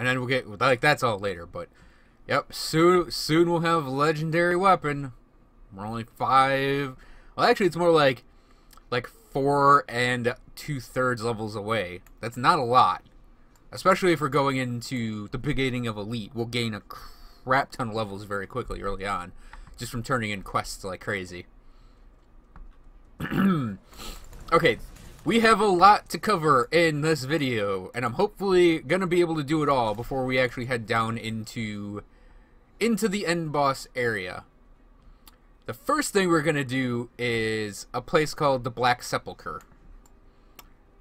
And then we'll get, like, that's all later, but, yep, soon we'll have a legendary weapon. We're only 5, well, actually, it's more like 4 2/3 levels away. That's not a lot. Especially if we're going into the beginning of Elite, we'll gain a crap ton of levels very quickly early on, just from turning in quests like crazy. Okay, we have a lot to cover in this video, and I'm hopefully gonna be able to do it all before we actually head down into the end boss area. The first thing we're gonna do is a place called the Black Sepulchre.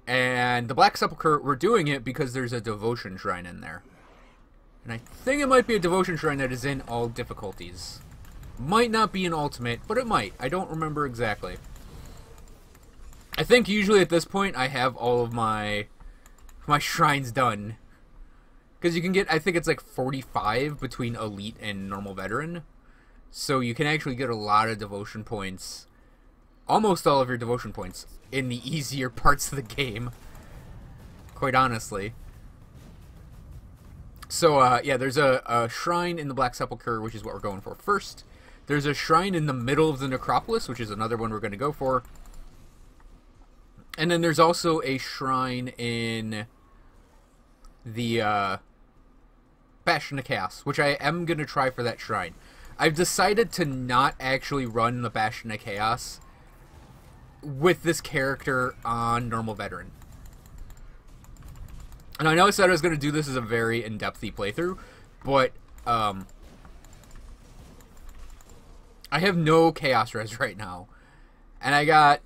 And the Black Sepulchre, we're doing it because there's a devotion shrine in there. And I think it might be a devotion shrine that is in all difficulties. Might not be an ultimate, but it might. I don't remember exactly. I think usually at this point I have all of my shrines done. Because you can get, I think it's like 45 between Elite and Normal Veteran. So you can actually get a lot of devotion points. Almost all of your devotion points in the easier parts of the game. Quite honestly. So, yeah, there's a shrine in the Black Sepulchre, which is what we're going for first. There's a shrine in the middle of the Necropolis, which is another one we're going to go for. And then there's also a shrine in the Bastion of Chaos, which I am going to try for that shrine. I've decided to not actually run the Bastion of Chaos with this character on Normal Veteran. And I know I said I was going to do this as a very in-depthy playthrough, but I have no Chaos Res right now. And I got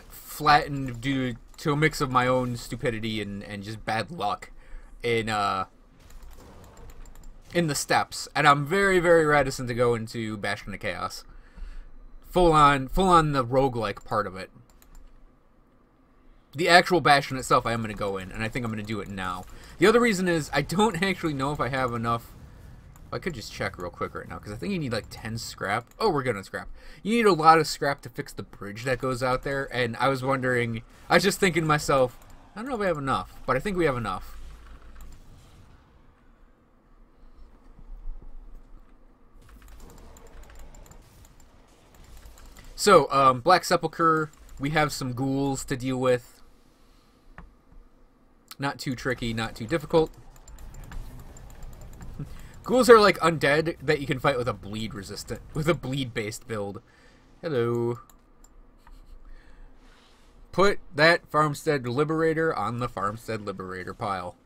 flattened due to a mix of my own stupidity and just bad luck in the steps, and I'm very, very reticent to go into Bastion of Chaos. Full on the roguelike part of it. The actual Bastion itself I am going to go in, and I think I'm going to do it now. The other reason is I don't actually know if I have enough. I could just check real quick right now, because I think you need like 10 scrap. Oh, we're good on scrap. You need a lot of scrap to fix the bridge that goes out there, and I was wondering, I was just thinking to myself, I don't know if we have enough, but I think we have enough. So, Black Sepulchre, we have some ghouls to deal with. Not too tricky, not too difficult. Ghouls are like undead that you can fight with a bleed-based build. Hello. Put that Farmstead Liberator on the Farmstead Liberator pile.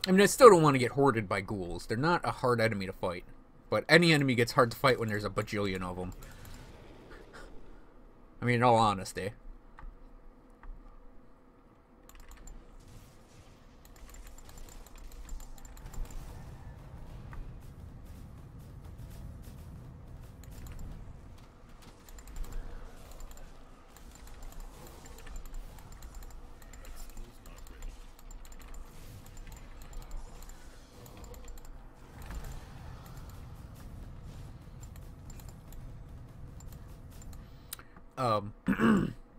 I mean, I still don't want to get hoarded by ghouls. They're not a hard enemy to fight. But any enemy gets hard to fight when there's a bajillion of them. I mean, in all honesty.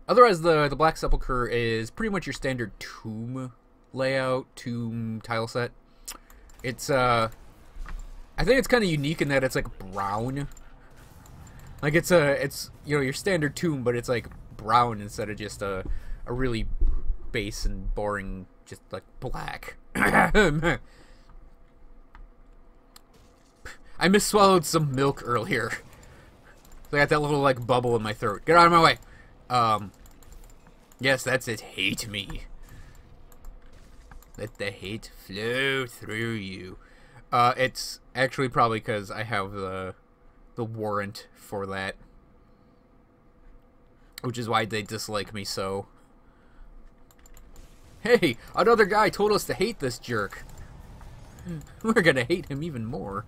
Otherwise, the Black Sepulchre is pretty much your standard tomb layout, tomb tile set. It's, I think it's kind of unique in that it's, like, brown. Like, it's, you know, your standard tomb, but it's, like, brown instead of just a really base and boring, just, like, black. I misswallowed some milk earlier. I got that little, like, bubble in my throat. Get out of my way! Yes, that's it. Hate me. Let the hate flow through you. It's actually probably because I have the warrant for that. Which is why they dislike me so. Hey, another guy told us to hate this jerk. We're gonna hate him even more.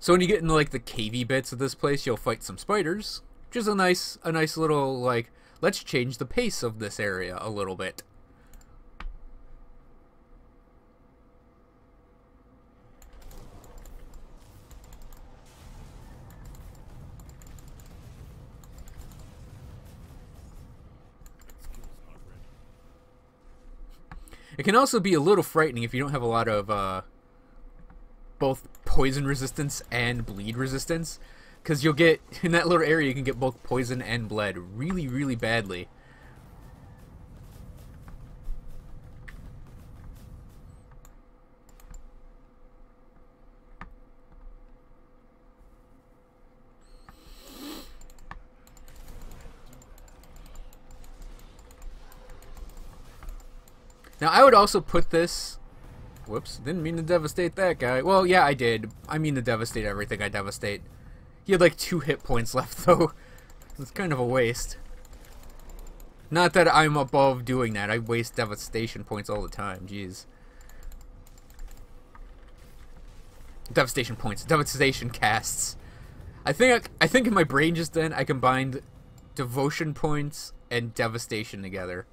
So when you get into like the cavey bits of this place, you'll fight some spiders, which is a nice little like, let's change the pace of this area a little bit. It can also be a little frightening if you don't have a lot of both poison resistance and bleed resistance, because you'll get, in that little area, you can get both poison and bled really, really badly. Now, I would also put this... Whoops, didn't mean to devastate that guy. Well, yeah, I did. I mean to devastate everything I devastate. He had like 2 hit points left, though. It's kind of a waste. Not that I'm above doing that. I waste devastation points all the time. Jeez. Devastation points. Devastation casts. I think in my brain just then, I combined devotion points and devastation together.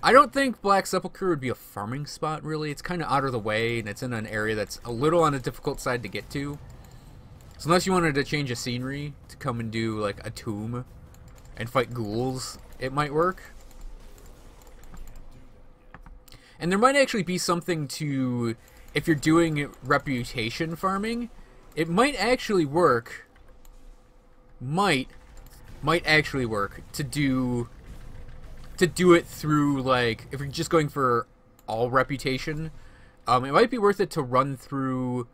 I don't think Black Sepulchre would be a farming spot, really. It's kind of out of the way, and it's in an area that's a little on the difficult side to get to. So unless you wanted to change a scenery to come and do, like, a tomb and fight ghouls, it might work. And there might actually be something to, if you're doing reputation farming, it might actually work, might actually work to do it through, like, if you're just going for all reputation, it might be worth it to run through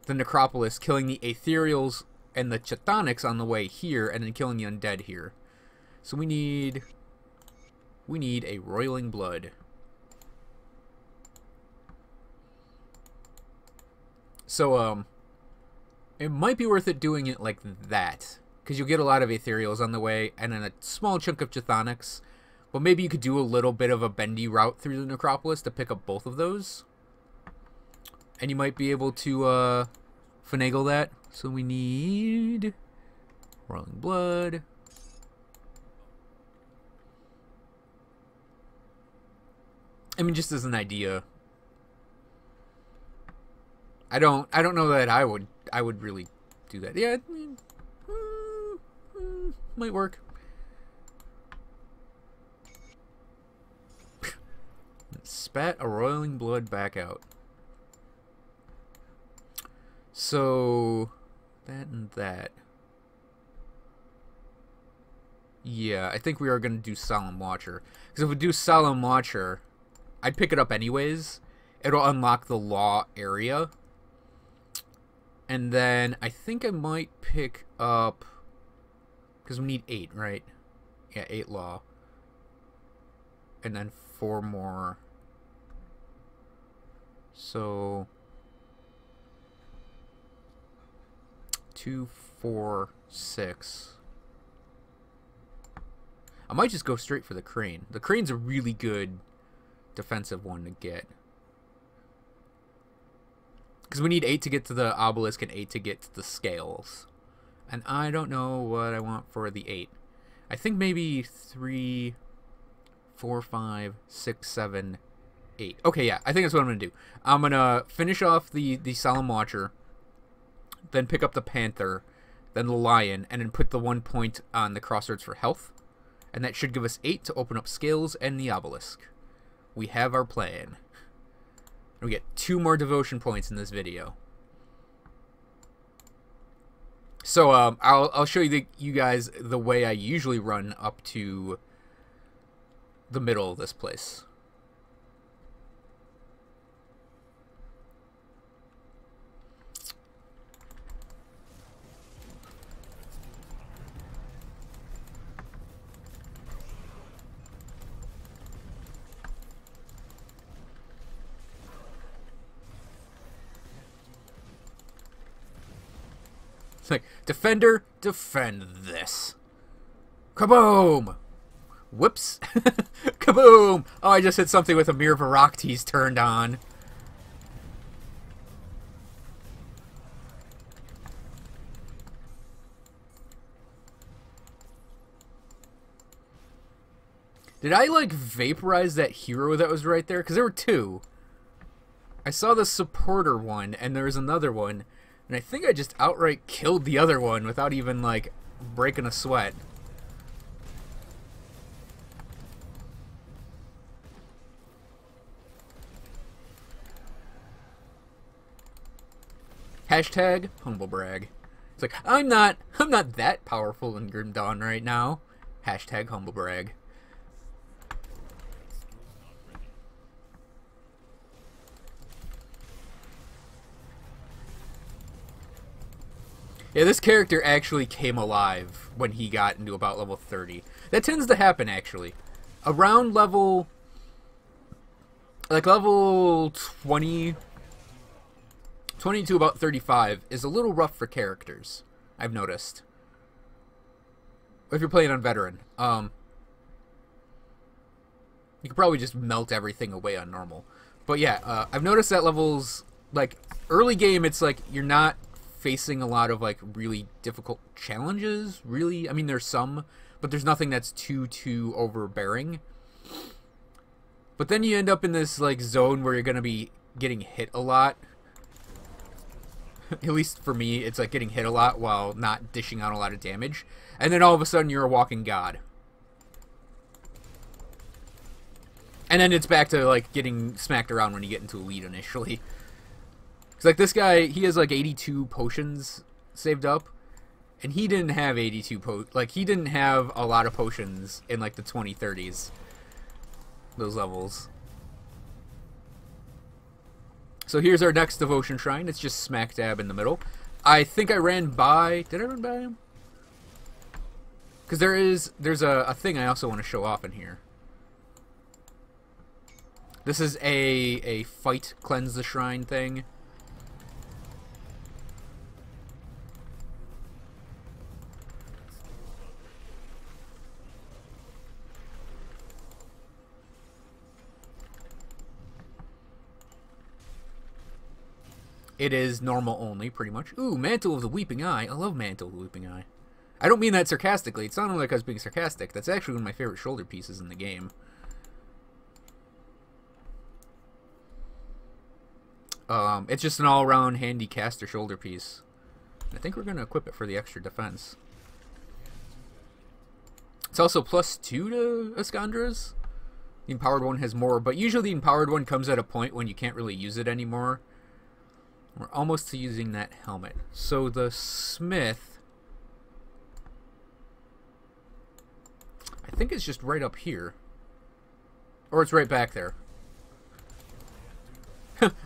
the Necropolis, killing the Ethereals and the Chthonics on the way here, and then killing the Undead here. So we need a Roiling Blood. So, it might be worth it doing it like that, because you'll get a lot of Ethereals on the way, and then a small chunk of Chthonics. But maybe you could do a little bit of a bendy route through the Necropolis to pick up both of those. And you might be able to finagle that. So we need Roiling Blood. I mean, just as an idea. I don't know that I would really do that. Yeah, might work. Spat a Roiling Blood back out. So that and that. Yeah, I think we are going to do Solemn Watcher. Because if we do Solemn Watcher, I'd pick it up anyways. It'll unlock the law area. And then I think I might pick up... Because we need 8, right? Yeah, 8 law. And then 4 more. So... 2, 4, 6. I might just go straight for the Crane. The Crane's a really good defensive one to get. Because we need 8 to get to the Obelisk and 8 to get to the Scales. And I don't know what I want for the 8. I think maybe 3, 4, 5, 6, 7, 8. Okay, yeah, I think that's what I'm going to do. I'm going to finish off the Solemn Watcher, then pick up the Panther, then the Lion, and then put the 1 point on the Crossroads for health. And that should give us 8 to open up Scales and the Obelisk. We have our plan. And we get 2 more devotion points in this video. So I'll show you guys the way I usually run up to the middle of this place. It's like, Defender, defend this. Kaboom! Whoops. Kaboom! Oh, I just hit something with a Mirror of Arachtes turned on. Did I, like, vaporize that hero that was right there? Because there were two. I saw the supporter one, and there was another one. And I think I just outright killed the other one without even, like, breaking a sweat. Hashtag humble brag. It's like, I'm not that powerful in Grim Dawn right now. Hashtag humble brag. Yeah, this character actually came alive when he got into about level 30. That tends to happen, actually. Around level... like, level 20 to about 35 is a little rough for characters, I've noticed. If you're playing on Veteran. You could probably just melt everything away on normal. But yeah, I've noticed that levels... like, early game, it's like, you're not facing a lot of, like, really difficult challenges, really. I mean, there's some, but there's nothing that's too overbearing. But then you end up in this, like, zone where you're gonna be getting hit a lot. At least for me, it's like getting hit a lot while not dishing out a lot of damage. And then all of a sudden, you're a walking god. And then it's back to, like, getting smacked around when you get into Elite initially. Like, this guy, he has, like, 82 potions saved up, and he didn't have 82 he didn't have a lot of potions in, like, the 2030s. Those levels. So here's our next devotion shrine. It's just smack dab in the middle. I think I ran by... did I run by him? Because there's a thing I also want to show off in here. This is a fight cleanse the shrine thing. It is normal only, pretty much. Ooh, Mantle of the Weeping Eye. I love Mantle of the Weeping Eye. I don't mean that sarcastically. It sounded like I was being sarcastic. That's actually one of my favorite shoulder pieces in the game. It's just an all-around handy caster shoulder piece. I think we're going to equip it for the extra defense. It's also +2 to Escandra's. The empowered one has more, but usually the empowered one comes at a point when you can't really use it anymore. We're almost to using that helmet. So the smith, I think it's just right up here. Or it's right back there.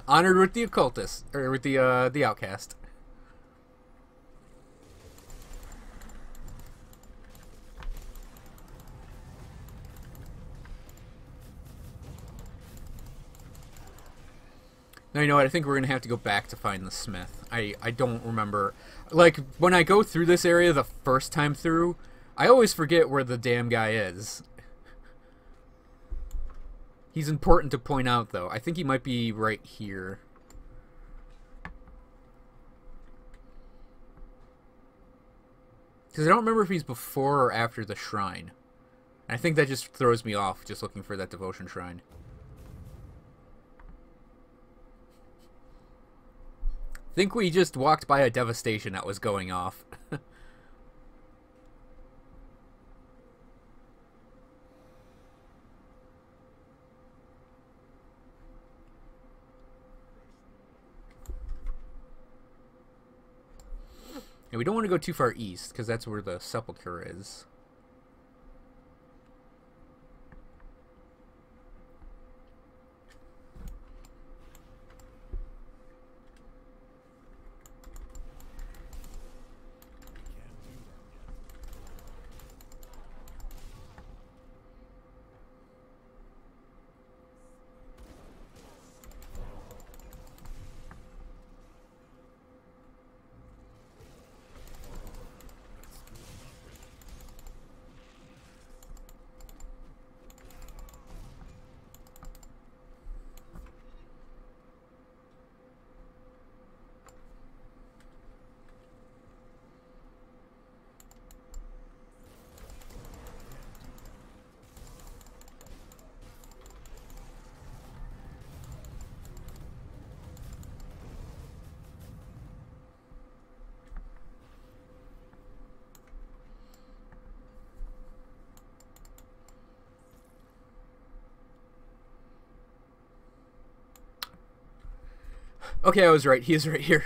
Honored with the occultist, or with the outcast. Now, you know what, I think we're going to have to go back to find the smith. I don't remember. Like, when I go through this area the first time through, I always forget where the damn guy is. He's important to point out, though. I think he might be right here. Because I don't remember if he's before or after the shrine. And I think that just throws me off, just looking for that devotion shrine. I think we just walked by a devastation that was going off. And we don't want to go too far east, because that's where the sepulchre is. Okay, I was right. He is right here.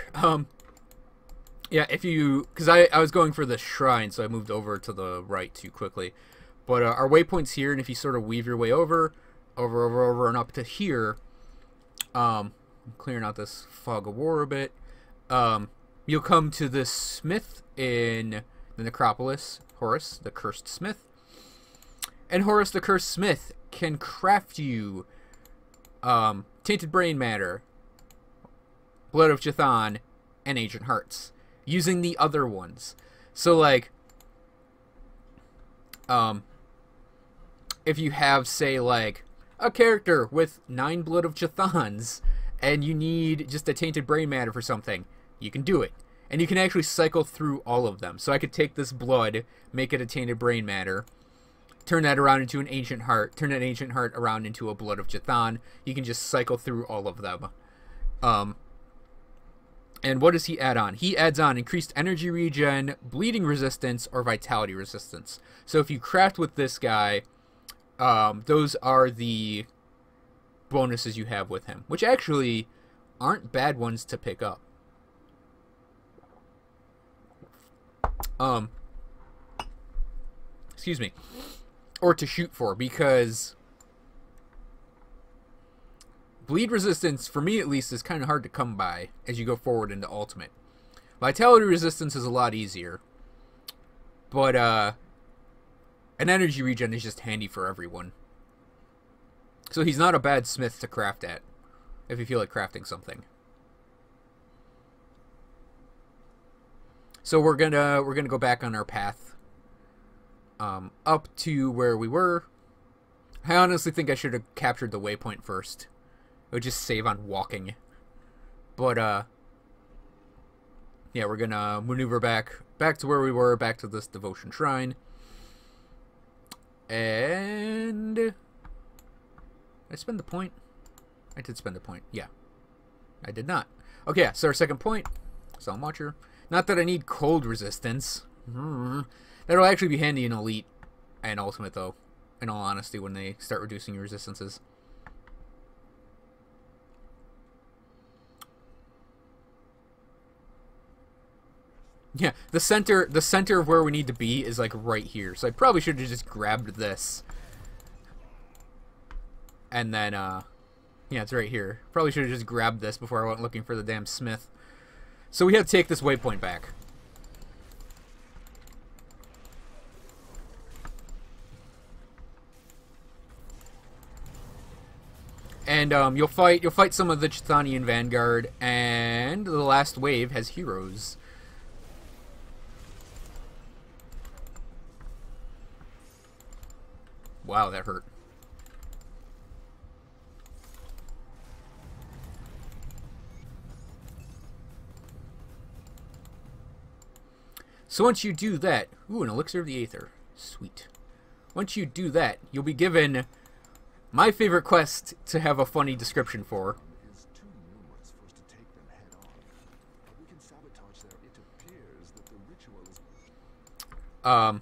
Yeah, if you... Because I was going for the shrine, so I moved over to the right too quickly. But our waypoint's here, and if you sort of weave your way over, and up to here, I'm clearing out this fog of war a bit, you'll come to this smith in the Necropolis, Horus, the Cursed Smith. And Horus, the Cursed Smith, can craft you tainted brain matter, blood of Chthon, and ancient hearts, using the other ones. So, like, if you have, say, like, a character with 9 blood of Chthons, and you need just a tainted brain matter for something, you can do it. And you can actually cycle through all of them. So I could take this blood, make it a tainted brain matter, turn that around into an ancient heart, turn that ancient heart around into a blood of Chthon. You can just cycle through all of them. And what does he add on? He adds on increased energy regen, bleeding resistance, or vitality resistance. So if you craft with this guy, those are the bonuses you have with him, which actually aren't bad ones to pick up. Excuse me. Or to shoot for, because bleed resistance, for me at least, is kind of hard to come by as you go forward into Ultimate. Vitality resistance is a lot easier, but an energy regen is just handy for everyone. So he's not a bad smith to craft at, if you feel like crafting something. So we're gonna go back on our path, up to where we were. I honestly think I should have captured the waypoint first. It would just save on walking. But yeah, we're gonna maneuver back to where we were, back to this devotion shrine. And did I spend the point? I did spend the point. Yeah, I did not. Okay, so our second point, Solemn Watcher. Not that I need cold resistance. That'll actually be handy in Elite and Ultimate, though, in all honesty, when they start reducing your resistances. Yeah, the center of where we need to be is like right here. So I probably should have just grabbed this. And then yeah, it's right here. Probably should have just grabbed this before I went looking for the damn smith. So we have to take this waypoint back. And you'll fight some of the Chthonian Vanguard, and the last wave has heroes. Wow, that hurt. So once you do that, ooh, an elixir of the Aether. Sweet. Once you do that, you'll be given my favorite quest to have a funny description for. I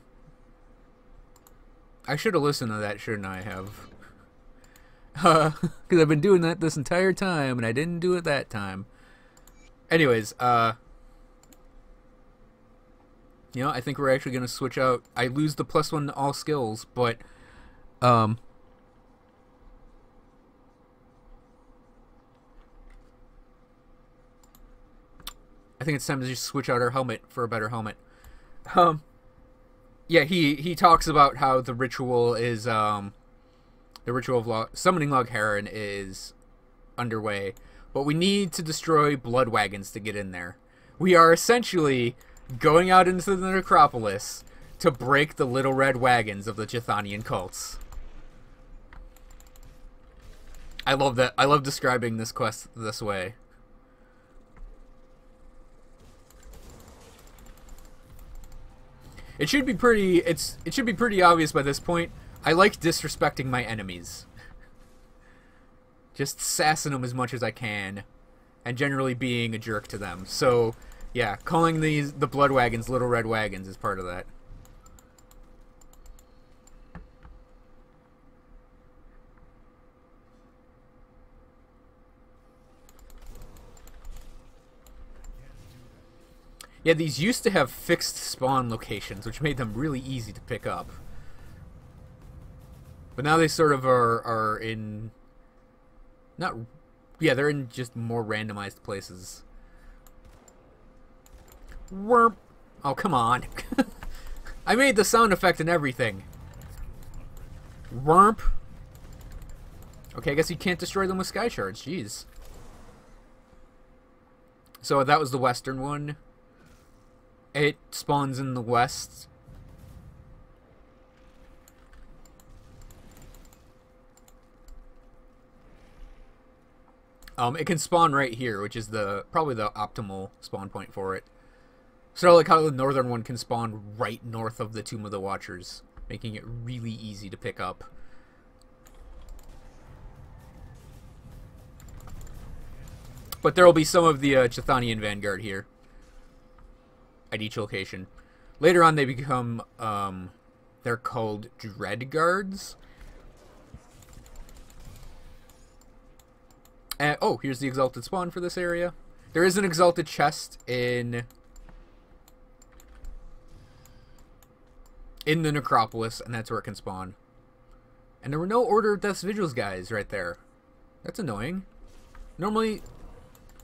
should have listened to that, shouldn't I have? Because I've been doing that this entire time, and I didn't do it that time. Anyways, you know, I think we're actually going to switch out. I lose the +1 to all skills, but I think it's time to just switch out our helmet for a better helmet. Yeah, he talks about how the ritual is the ritual of summoning Log Heron is underway, but we need to destroy blood wagons to get in there. We are essentially going out into the Necropolis to break the little red wagons of the Chthonian cults. I love that. I love describing this quest this way. It should be pretty. It should be pretty obvious by this point. I like disrespecting my enemies. Just sassing them as much as I can, and generally being a jerk to them. So, yeah, calling the blood wagons little red wagons is part of that. Yeah, these used to have fixed spawn locations, which made them really easy to pick up. But now they sort of are in... Not... Yeah, they're in just more randomized places. Wurp. Oh, come on. I made the sound effect and everything. Wurp. Okay, I guess you can't destroy them with sky shards. Jeez. So that was the western one. It spawns in the west. It can spawn right here, which is probably the optimal spawn point for it. So like how the northern one can spawn right north of the Tomb of the Watchers, making it really easy to pick up. But there will be some of the Chthonian Vanguard here at each location. Later on they become, they're called Dread Guards. Oh, here's the Exalted Spawn for this area. There is an Exalted Chest in the Necropolis, and that's where it can spawn. And there were no Order of Death's Vigils guys right there. That's annoying. Normally,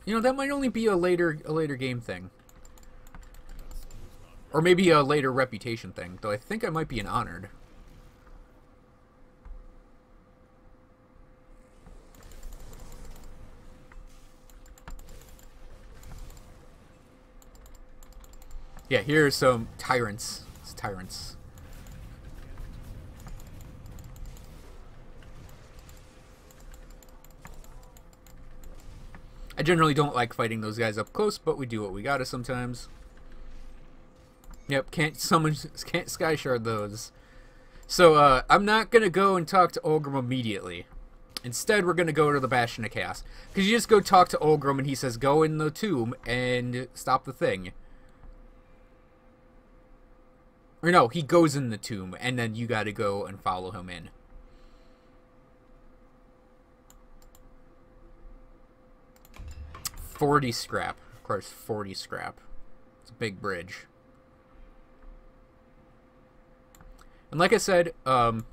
you know, that might only be a later game thing. Or maybe a later reputation thing, though I think I might be an Honored. Yeah, here are some Tyrants. It's Tyrants. I generally don't like fighting those guys up close, but we do what we gotta sometimes. Yep, can't sky shard those. So, I'm not gonna go and talk to Ulgrim immediately. Instead, we're gonna go to the Bastion of Chaos. Because you just go talk to Ulgrim and he says, go in the tomb and stop the thing. Or no, he goes in the tomb, and then you gotta go and follow him in. $40 scrap. Of course, 40 scrap. It's a big bridge. And like I said, I'm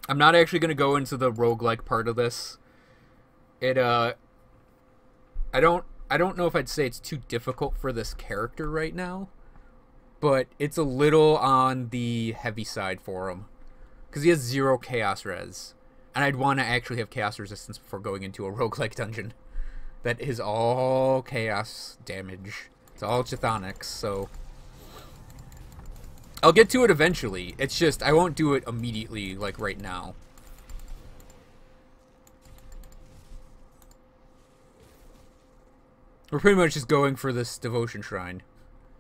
not actually gonna go into the roguelike part of this. I don't know if I'd say it's too difficult for this character right now. But it's a little on the heavy side for him. Because he has 0 chaos res. And I'd want to actually have chaos resistance before going into a roguelike dungeon. That is all chaos damage. It's all Chthonics, so... I'll get to it eventually. It's just, I won't do it immediately, like right now. We're pretty much just going for this devotion shrine.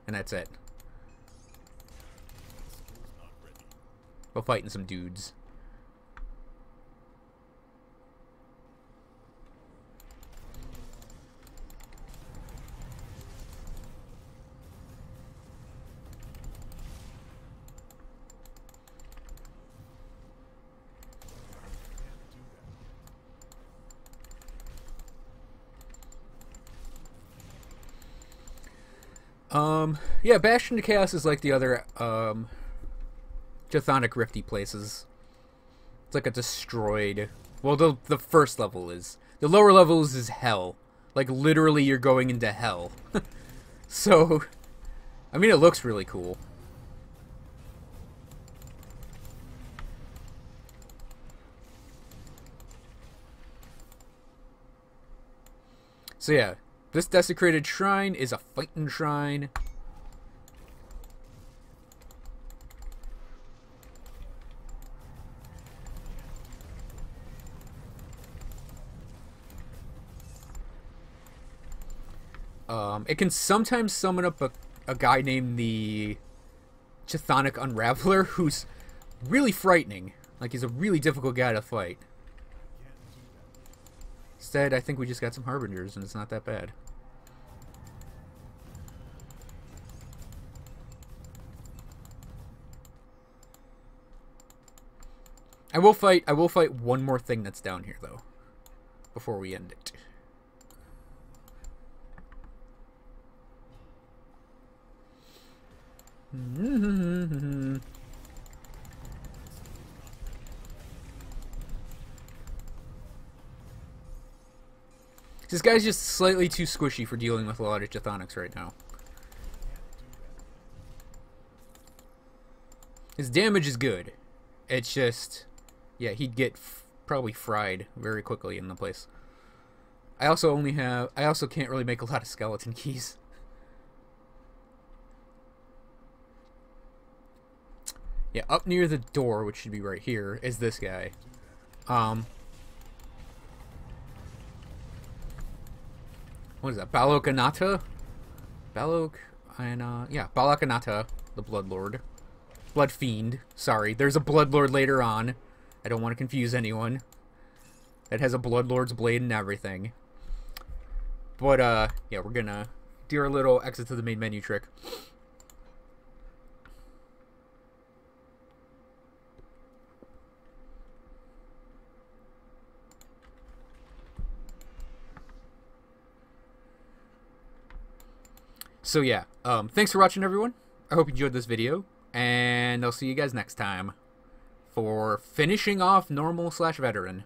And that's it. While fighting some dudes. Yeah, Bastion of Chaos is like the other, Chthonic Rifty places. It's like a destroyed... Well, the first level is. The lower levels is hell. Like, literally, you're going into hell. So, I mean, it looks really cool. So yeah, this desecrated shrine is a fighting shrine. It can sometimes summon up a guy named the Chthonic Unraveler, who's really frightening. Like, he's a really difficult guy to fight. Instead, I think we just got some Harbingers, and it's not that bad. I will fight one more thing that's down here, though, before we end it. This guy's just slightly too squishy for dealing with a lot of Chthonics right now. His damage is good. It's just, yeah, he'd get probably fried very quickly in the place. I also can't really make a lot of skeleton keys. Yeah, up near the door, which should be right here, is this guy. What is that? Balokanata? Yeah, Balokanata, the Bloodlord. Blood Fiend. Sorry, there's a Bloodlord later on. I don't want to confuse anyone. It has a Bloodlord's blade and everything. But, yeah, we're gonna do our little exit to the main menu trick. So yeah, thanks for watching, everyone. I hope you enjoyed this video, and I'll see you guys next time for finishing off normal/veteran.